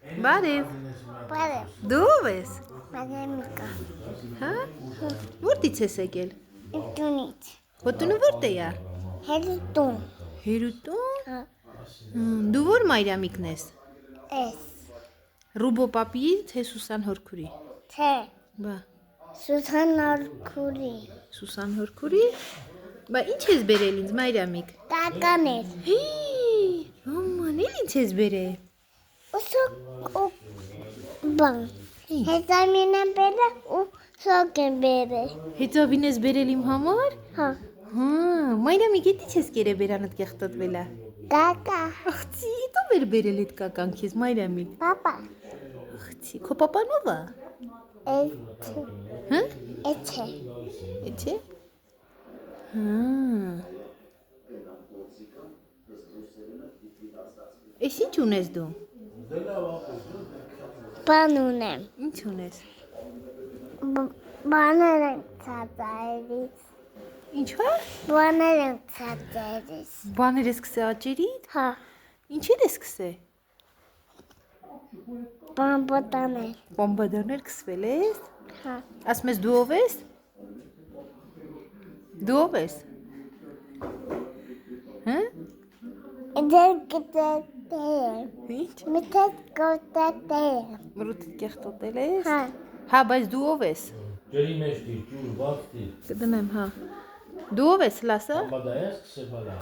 Բարև։ Բարև։ Դու ով ես։ Մարիամիկա։ Հա։ Որտից ես եկել։ Տունից։ Հոտունը որտե՞ղ է։ Հերտուն։ Հերուտուն։ Հա։ Դու ո՞ր Մարիամիկն ես։ Էս։ Ռուբո պապի թե Սուսան հորքուրի։ Թե։ Բա։ Սուսան Արքուրի։ Սուսան հորքուրի։ Բա ինչ ես բերել ինձ Մարիամիկ։ Կականեր։ Հի, աման, էլ ինչ ես բերել։ Ու բան։ Ինչ։ Հետամինը բերը ու սոկ են բերը։ Հետավին ես բերել իմ համար։ Հա։ Հա, Մարիամիկ, էդի չես կերե բերանդ կեղտոտվելա։ Կակա։ Աղցի, դու մեր բերել էդ կական քեզ Մարիամիկ։ Պապա։ Աղցի, քո պապան ով է։ Էց։ Հա։ Էցե։ Էցե։ Հա։ Էս ինչ ունես դու։ Բան ունեմ։ Ինչ ունես։ Բաներ են ծածայրից։ Ինչ հա։ Բաներ են ծածայրից։ Բաներ ես սկսե աճերիդ։ Հա։ Ինչի՞դ ես սկսե։ Բան բոտաներ։ Բոմբադաներ սկսվել ես։ Հա։ Ասում ես դու ով ես։ Դու ով ես։ Հա։ Դեր կտետեր։ Ինչ։ Միտետ կոտետեր։ Մրուտիդ կեղտոտել ես։ Հա։ Հա, բայց դու ով ես։ Ջերի մեջ դիր, ջուր, բացտի։ Կդնեմ, հա։ Դու ով ես, լասա։ Բադայես կսե բալա։